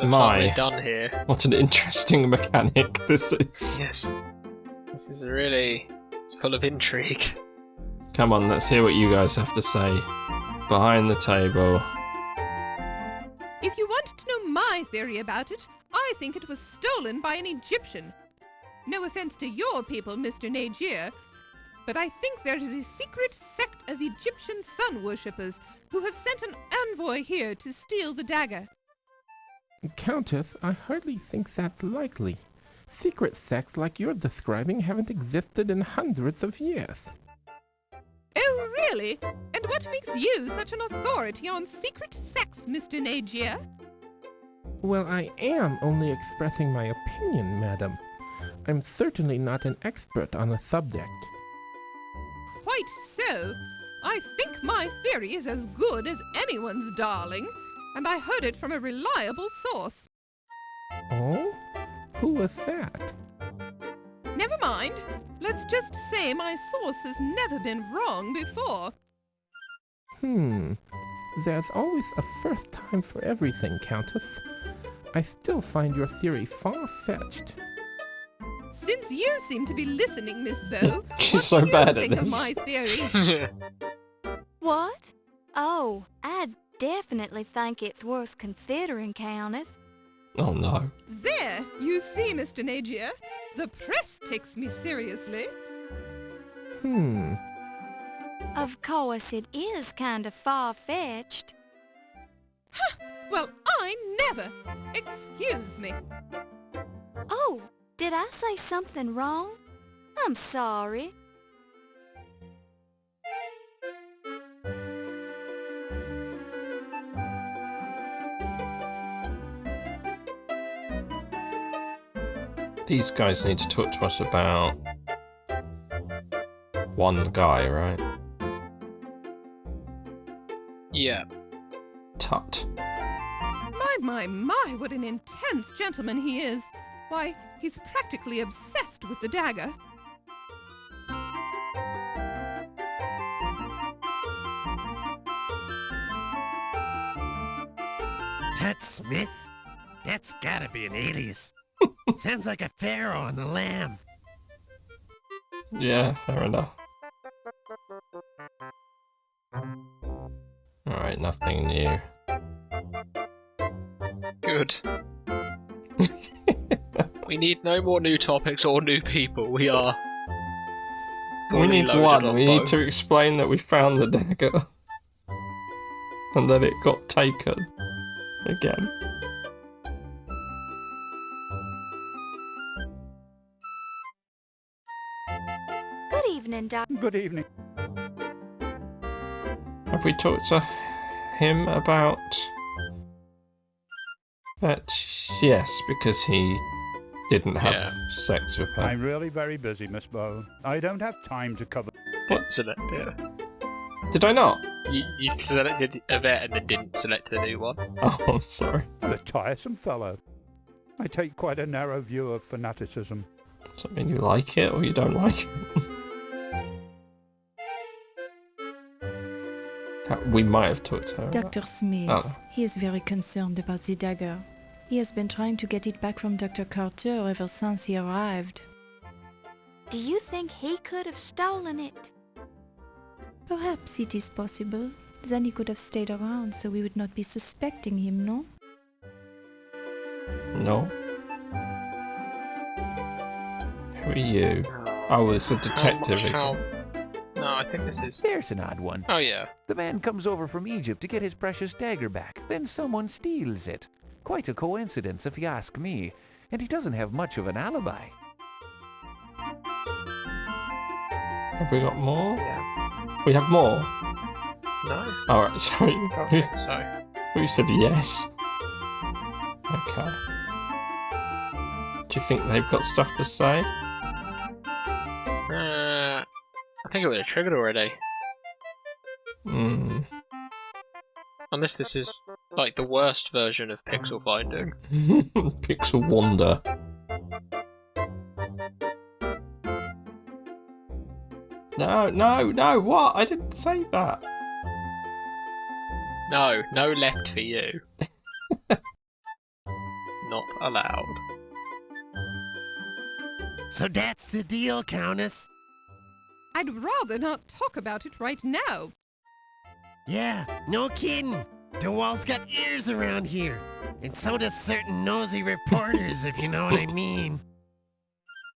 Looks like we're done here. What an interesting mechanic this is. Yes. This is really full of intrigue. Come on, let's hear what you guys have to say. Behind the table. If you want to know my theory about it, I think it was stolen by an Egyptian. No offense to your people, Mr. Nagier, but I think there is a secret sect of Egyptian sun worshippers who have sent an envoy here to steal the dagger. Countess, I hardly think that's likely. Secret sects like you're describing haven't existed in hundreds of years. Oh, really? And what makes you such an authority on secret sects, Mr. Nagier? Well, I am only expressing my opinion, madam. I'm certainly not an expert on the subject. Quite so. I think my theory is as good as anyone's, darling, and I heard it from a reliable source. Oh? Who was that? Never mind. Let's just say my source has never been wrong before. There's always a first time for everything, Countess. I still find your theory far-fetched. Since you seem to be listening, Miss Bow, She's so bad at think this. of my theory? What? Oh, I definitely think it's worth considering, Countess. Oh no. There, you see, Mr. Nagier. The press takes me seriously. Of course, it is kind of far-fetched. Well, I never. Excuse me. Oh, did I say something wrong? I'm sorry. These guys need to talk to us about one guy, right? Yeah. Tut. My, what an intense gentleman he is. Why, he's practically obsessed with the dagger. Tut Smith? That's gotta be an alias. Sounds like a pharaoh on the lamb. Yeah, fair enough. Alright, nothing new. Good. We need no more new topics or new people. We are... We need loaded one. on We need both. to explain that we found the dagger. And that it got taken. Again. Good evening, Doc. Good evening. Have we talked to him about... But yes, because he didn't have sex with her. I'm really very busy, Miss Bow. I don't have time to cover... Didn't select it. Did I not? You selected a vet and then didn't select the new one. Oh, I'm sorry. I'm a tiresome fellow. I take quite a narrow view of fanaticism. Does that mean you like it or you don't like it? We might have talked to her. Dr. Smith, Oh. he is very concerned about the dagger. He has been trying to get it back from Dr. Carter ever since he arrived. Do you think he could have stolen it? Perhaps it is possible. Then he could have stayed around so we would not be suspecting him, no? No. Who are you? Oh, it's a detective again. No, I think this is... There's an odd one. Oh, yeah. The man comes over from Egypt to get his precious dagger back. Then someone steals it. Quite a coincidence, if you ask me. And he doesn't have much of an alibi. Have we got more? Yeah. We have more? No. Alright, sorry. Okay, sorry. Who said yes? Okay. Do you think they've got stuff to say? I think it would have triggered already. Unless this is like the worst version of pixel finding. Pixel Wonder. No, what? I didn't say that. No left for you. allowed. So that's the deal, Countess. I'd rather not talk about it right now. Yeah, no kidding. The wall's got ears around here. And so does certain nosy reporters, if you know what I mean.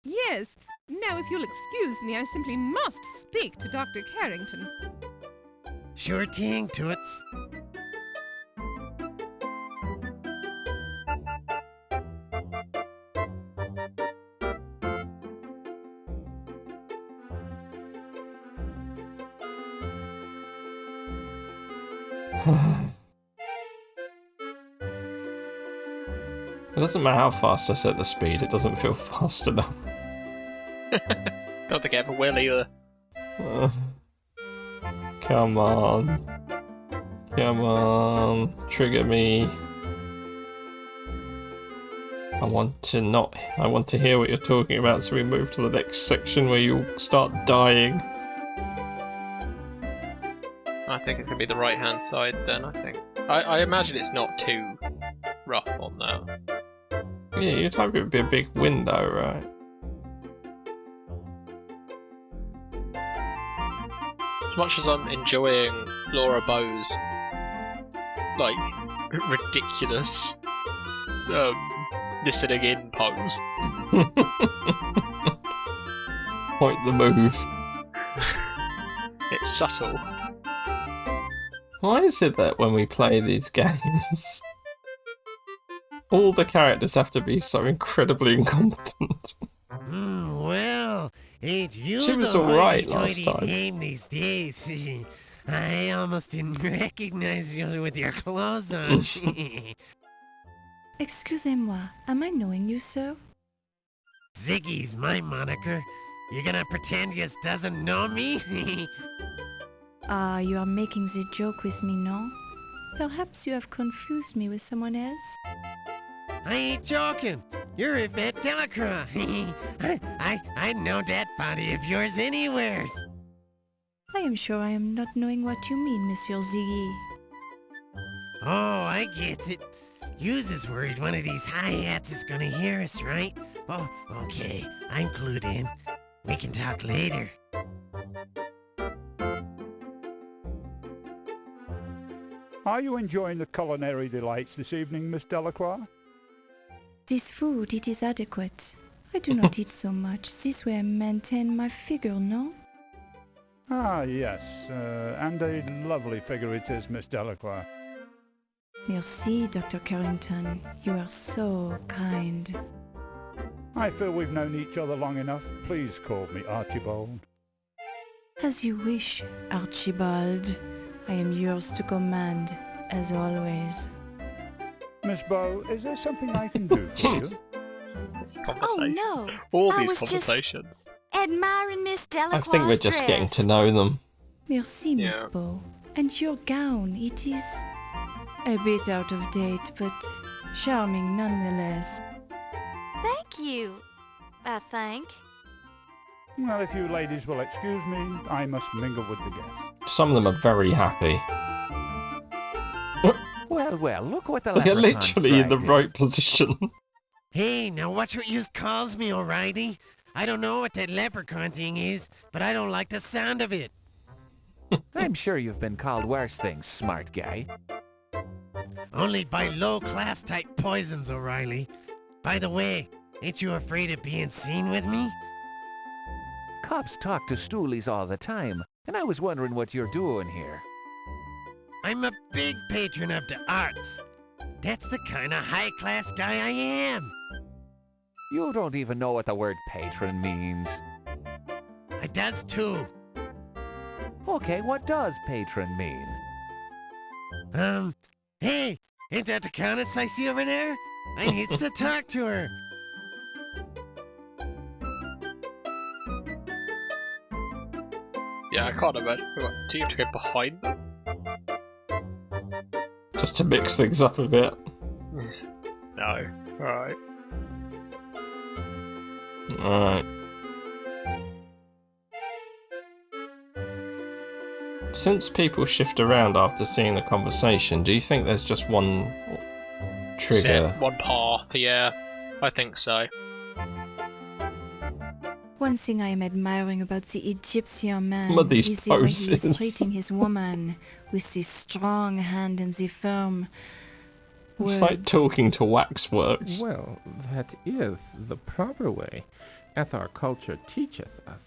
Yes. Now, if you'll excuse me, I simply must speak to Dr. Carrington. Sure thing, Toots. It doesn't matter how fast I set the speed, it doesn't feel fast enough. Don't think I ever will either. Come on. Come on. Trigger me. I want to hear what you're talking about, so we move to the next section where you'll start dying. I think it's going to be the right hand side then, I think. I imagine it's not too rough on that. Yeah, you'd hope it would be a big window, right? As much as I'm enjoying Laura Bow's, like, ridiculous listening in pose. Quite the move. It's subtle. Why is it that when we play these games, all the characters have to be so incredibly incompetent? Well, ain't you She was the alright hoity-toity last time. game these days? I almost didn't recognize you with your clothes on. Excusez-moi, am I knowing you, sir? Ziggy's my moniker. You gonna pretend you doesn't know me? You are making the joke with me, no? Perhaps you have confused me with someone else? I ain't joking. You're Yvette Delacroix. I'd know that body of yours anywheres. I am sure I am not knowing what you mean, Monsieur Ziggy. Oh, I get it. Yous is worried one of these hi-hats is gonna hear us, right? Oh, okay. I'm clued in. We can talk later. Are you enjoying the culinary delights this evening, Miss Delacroix? This food, it is adequate. I do not eat so much. This way I maintain my figure, no? Ah, yes, and a lovely figure it is, Miss Delacroix. Merci, Dr. Carrington. You are so kind. I feel we've known each other long enough. Please call me Archibald. As you wish, Archibald. I am yours to command, as always. Miss Bow, is there something I can do for you? This Oh conversation. no! All I these was just conversations. admiring Miss Delacroix's I think we're just getting to know them. Merci, Miss Yeah. Bow. And your gown, it is a bit out of date, but charming nonetheless. Thank you, I think. Well, if you ladies will excuse me, I must mingle with the guests. Some of them are very happy. Well, look what the They're leprechaun's literally in the dragged right position. Hey, now watch what yous calls me, O'Reilly. I don't know what that leprechaun thing is, but I don't like the sound of it. I'm sure you've been called worse things, smart guy. Only by low-class type poisons, O'Reilly. By the way, ain't you afraid of being seen with me? Cops talk to stoolies all the time, and I was wondering what you're doing here. I'm a big patron of the arts. That's the kind of high-class guy I am. You don't even know what the word patron means. I does too. Okay, what does patron mean? Hey, ain't that the countess I see over there? I needs to talk to her. Yeah, I can't imagine. What, do you have to go behind them? Just to mix things up a bit. No. Alright. Alright. Since people shift around after seeing the conversation, do you think there's just one trigger. set, one path, yeah. I think so. One thing I am admiring about the Egyptian man Some of these is the way he is poses. treating his woman with the strong hand and the firm words. It's like talking to waxworks. Well, that is the proper way, as our culture teacheth us.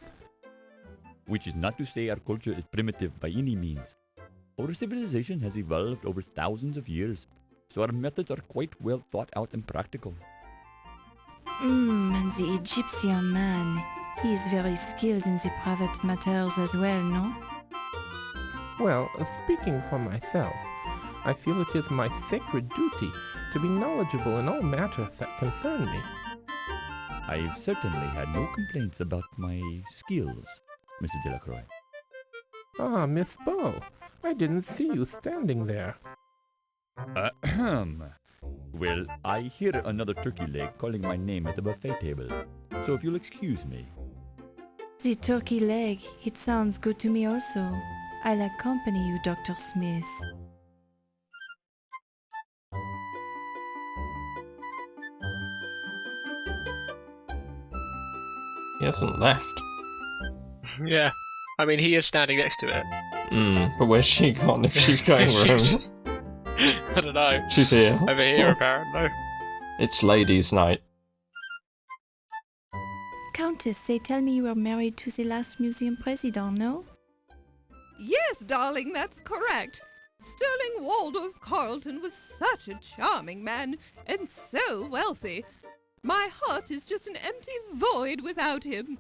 Which is not to say our culture is primitive by any means. Our civilization has evolved over thousands of years, so our methods are quite well thought out and practical. And the Egyptian man, he is very skilled in the private matters as well, no? Well, speaking for myself, I feel it is my sacred duty to be knowledgeable in all matters that concern me. I've certainly had no complaints about my skills, Mrs. Delacroix. Ah, Miss Bow, I didn't see you standing there. Ahem. Well, I hear another turkey leg calling my name at the buffet table, so if you'll excuse me. The turkey leg, it sounds good to me also. I'll accompany you, Dr. Smith. He hasn't left. Yeah. I mean, he is standing next to it. But where's she gone if she's going room? I don't know. She's here. Over here, apparently. It's ladies' night. Countess, they tell me you were married to the last museum president, no? Yes, darling, that's correct. Sterling Waldorf Carlton was such a charming man, and so wealthy. My heart is just an empty void without him.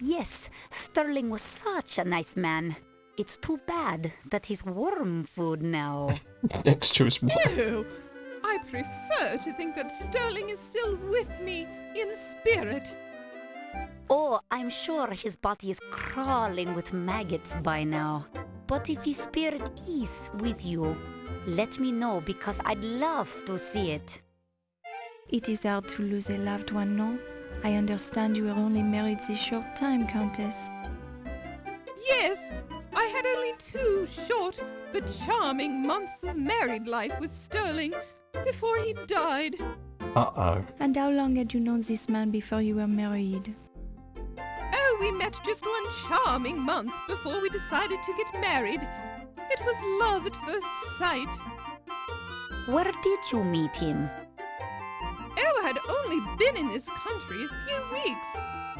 Yes, Sterling was such a nice man. It's too bad that he's worm food now. Next to his wife. No, I prefer to think that Sterling is still with me in spirit. Oh, I'm sure his body is crawling with maggots by now. But if his spirit is with you, let me know because I'd love to see it. It is hard to lose a loved one, no? I understand you were only married this short time, Countess. Yes, I had only 2 short but charming months of married life with Sterling before he died. Uh-oh. And how long had you known this man before you were married? Oh, we met just 1 charming month before we decided to get married. It was love at first sight. Where did you meet him? Oh, I had only been in this country a few weeks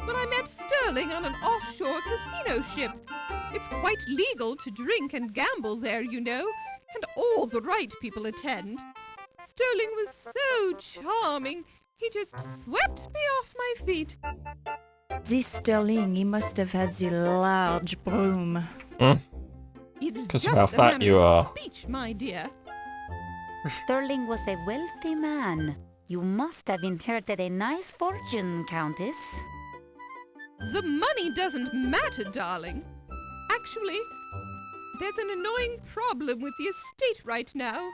when I met Sterling on an offshore casino ship. It's quite legal to drink and gamble there, you know, and all the right people attend. Sterling was so charming, he just swept me off my feet. This Sterling, he must have had the large broom. Because of how fat you are. Speech, my dear. Sterling was a wealthy man. You must have inherited a nice fortune, Countess. The money doesn't matter, darling. Actually, there's an annoying problem with the estate right now.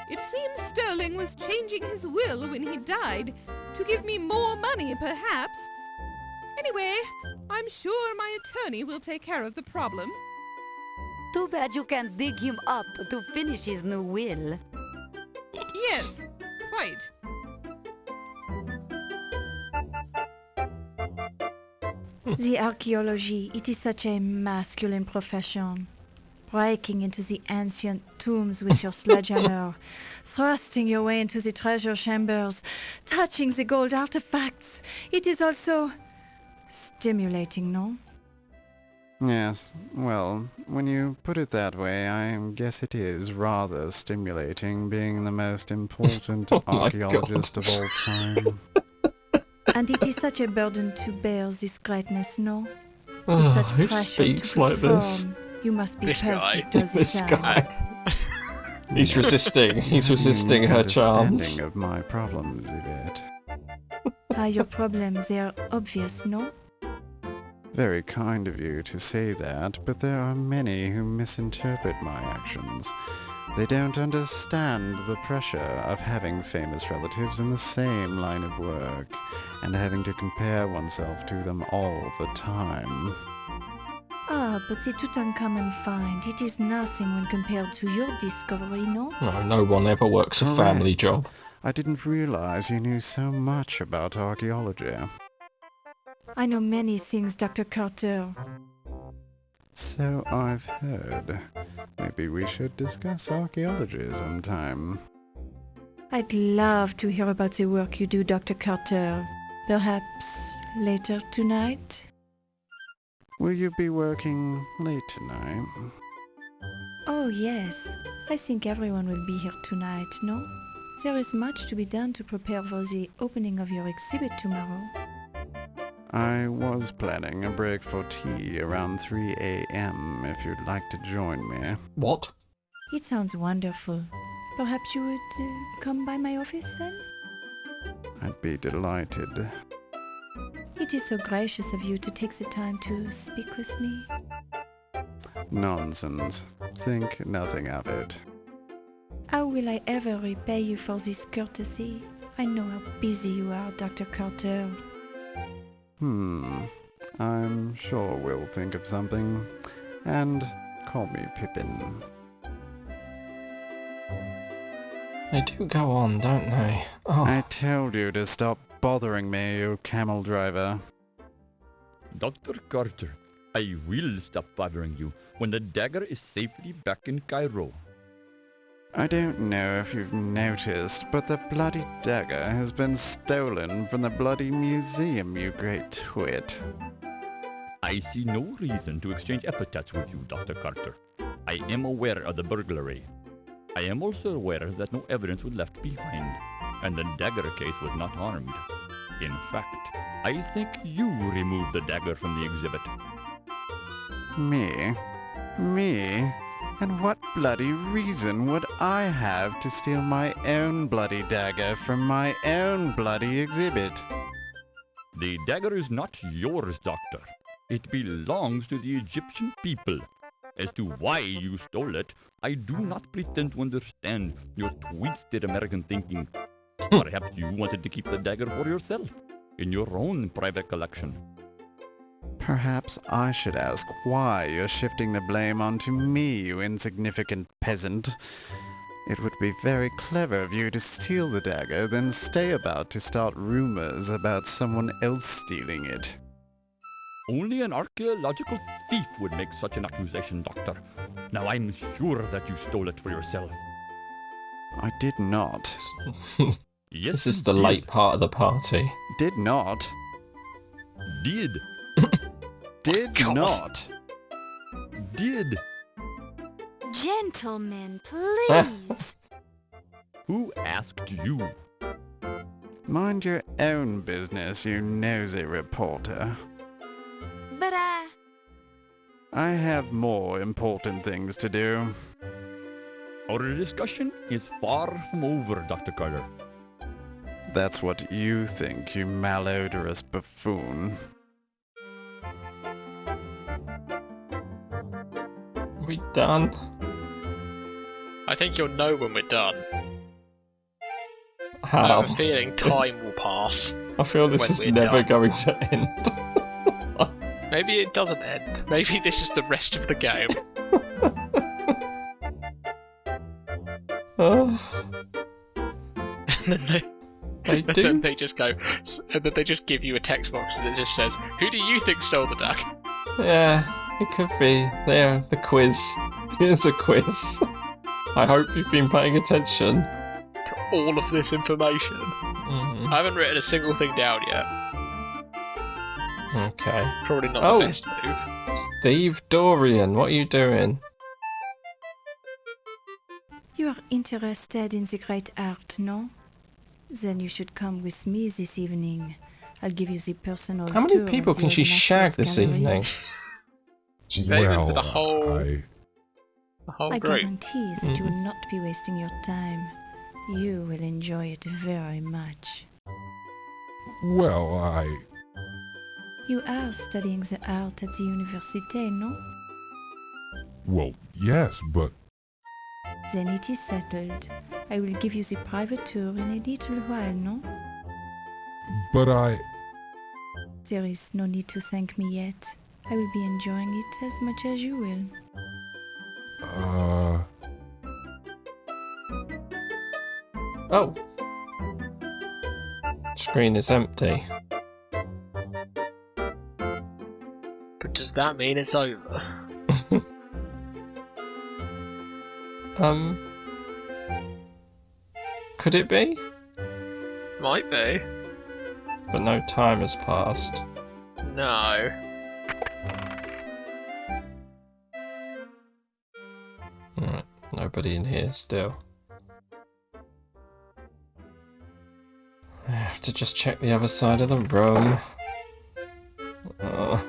It seems Sterling was changing his will when he died to give me more money, perhaps. Anyway, I'm sure my attorney will take care of the problem. Too bad you can't dig him up to finish his new will. Yes, quite. The archaeology, it is such a masculine profession. Breaking into the ancient tombs with your sledgehammer, thrusting your way into the treasure chambers, touching the gold artifacts. It is also stimulating, no? Yes, well, when you put it that way, I guess it is rather stimulating being the most important archaeologist of all time. And it is such a burden to bear this greatness, no? Oh, Such who pressure speaks to like this? perform. You must be This guy. perfect all the This time. guy. He's resisting. He's resisting her charms. Understanding of my problems, Yvette. Your problems, they are obvious, no? Very kind of you to say that, but there are many who misinterpret my actions. They don't understand the pressure of having famous relatives in the same line of work, and having to compare oneself to them all the time. Ah, but the Tutankhamun find, it is nothing when compared to your discovery, no? No, no one ever works a family job. I didn't realize you knew so much about archaeology. I know many things, Dr. Carter. So I've heard. Maybe we should discuss archaeology sometime. I'd love to hear about the work you do, Dr. Carter. Perhaps later tonight? Will you be working late tonight? Oh, yes. I think everyone will be here tonight, no? There is much to be done to prepare for the opening of your exhibit tomorrow. I was planning a break for tea around 3 a.m. if you'd like to join me. What? It sounds wonderful. Perhaps you would come by my office then? I'd be delighted. It is so gracious of you to take the time to speak with me. Nonsense. Think nothing of it. How will I ever repay you for this courtesy? I know how busy you are, Dr. Carter. I'm sure we'll think of something. And call me Pippin. They do go on, don't they? Oh. I told you to stop bothering me, you camel driver. Dr. Carter, I will stop bothering you when the dagger is safely back in Cairo. I don't know if you've noticed, but the bloody dagger has been stolen from the bloody museum, you great twit. I see no reason to exchange epithets with you, Dr. Carter. I am aware of the burglary. I am also aware that no evidence was left behind, and the dagger case was not harmed. In fact, I think you removed the dagger from the exhibit. Me? Me? And what bloody reason would I have to steal my own bloody dagger from my own bloody exhibit? The dagger is not yours, Doctor. It belongs to the Egyptian people. As to why you stole it, I do not pretend to understand your twisted American thinking. Perhaps you wanted to keep the dagger for yourself, in your own private collection. Perhaps I should ask why you're shifting the blame onto me, you insignificant peasant. It would be very clever of you to steal the dagger, then stay about to start rumors about someone else stealing it. Only an archaeological thief would make such an accusation, Doctor. Now I'm sure that you stole it for yourself. I did not. Yes, This is the late part of the party. Did not. Did. Did not. Did. Gentlemen, please. Who asked you? Mind your own business, you nosy reporter. But I have more important things to do. Our discussion is far from over, Dr. Carter. That's what you think, you malodorous buffoon. Are we done? I think you'll know when we're done. I How? have a feeling time will pass. I feel this when is we're never done. going to end. Maybe it doesn't end. Maybe this is the rest of the game. And then They do? then they just go, and then they just give you a text box that just says, "Who do you think stole the duck?" Yeah, it could be. There, the quiz. Here's a quiz. I hope you've been paying attention. To all of this information. I haven't written a single thing down yet. Okay. Probably not Oh. the best move. Steve Dorian, what are you doing? You are interested in the great art, no? Then you should come with me this evening. I'll give you the personal How many tour people of can the she old shag Masters this Gallery. evening? She's aiming for the whole I group. guarantee that you will not be wasting your time. You will enjoy it very much. Well, You are studying the art at the university, no? Well, yes, but Then it is settled. I will give you the private tour in a little while, no? but There is no need to thank me yet. I will be enjoying it as much as you will. Oh. Screen is empty. But does that mean it's over? Could it be? Might be. But no time has passed. No. Alright, nobody in here still. I have to just check the other side of the room. Oh.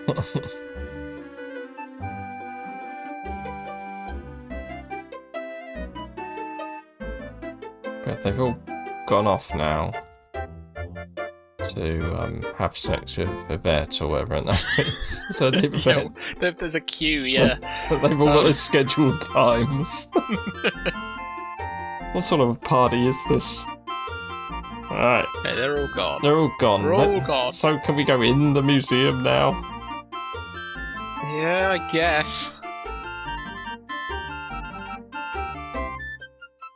But they've all gone off now to have sex with Yvette or whatever her name is. So they've Yeah, there's a queue, yeah. they've all got their scheduled times. What sort of a party is this? Alright. Okay, they're all gone. They're all gone. They're all gone. So can we go in the museum now? Yeah, I guess.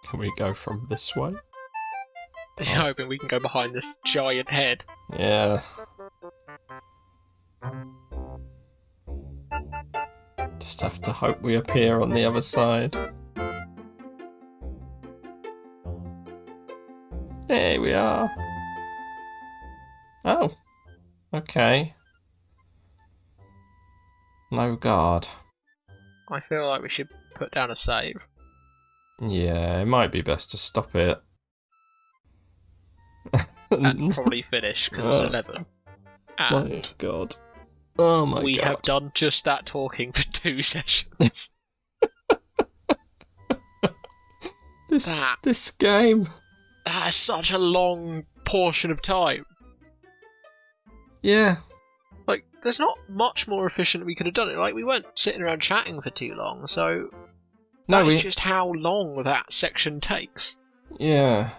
Can we go from this way? I'm hoping we can go behind this giant head. Yeah. Just have to hope we appear on the other side. There we are. Oh. Okay. No guard. I feel like we should put down a save. Yeah, it might be best to stop it. And probably finish, because it's 11. And my god. Oh my god. we have done just that talking for 2 sessions. This game. That is such a long portion of time. Yeah. Like, there's not much more efficient we could have done it. Like, we weren't sitting around chatting for too long, so No, that's just how long that section takes. Yeah.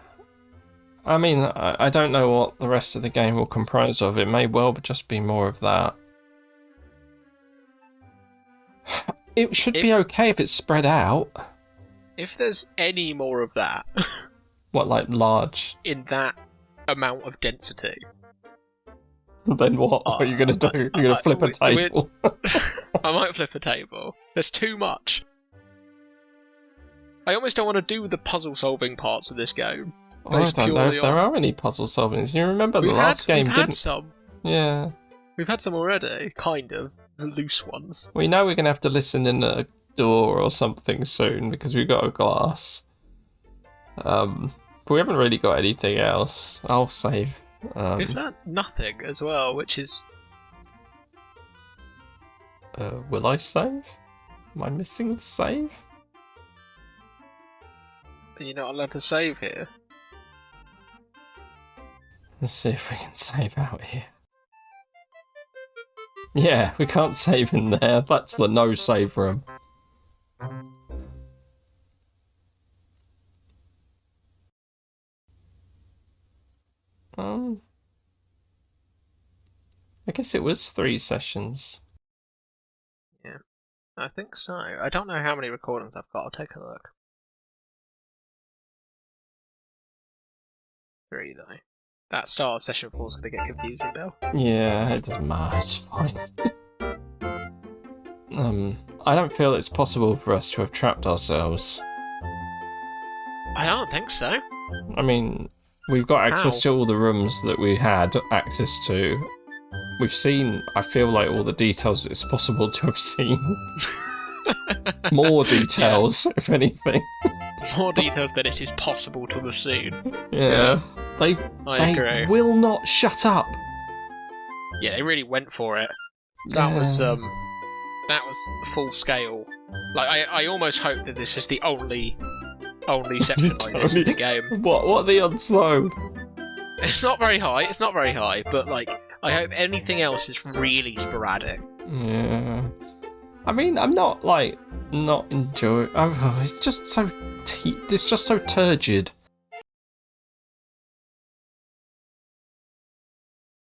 I mean, I don't know what the rest of the game will comprise of. It may well just be more of that. It should be okay if it's spread out. If there's any more of that... What, like large? In that amount of density. Then what? What are you going to do? You're going to flip a table? I might flip a table. There's too much. I almost don't want to do the puzzle-solving parts of this game. I don't know if there are any puzzle solvings. You remember the last game didn't... We've had some. Yeah. We've had some already, kind of. Loose ones. We know we're going to have to listen in a door or something soon because we've got a glass. But we haven't really got anything else. I'll save. We've had nothing as well, which is... will I save? Am I missing the save? You're not allowed to save here. Let's see if we can save out here. Yeah, we can't save in there. That's the no save room. I guess it was 3 sessions. Yeah, I think so. I don't know how many recordings I've got. I'll take a look. 3 though. That start of session 4 is going to get confusing now. Yeah, it doesn't matter, it's fine. I don't feel it's possible for us to have trapped ourselves. I don't think so. I mean, we've got access to all the rooms that we had access to. We've seen, I feel like, all the details it's possible to have seen. More details, if anything. More details than it is possible to have seen. Yeah. They agree. Will not shut up. Yeah, they really went for it. That was full scale. Like I almost hope that this is the only section like this in the game. What are the odds though? It's not very high, but like I hope anything else is really sporadic. Yeah. I mean, I'm not enjoying. Oh, it's just so turgid.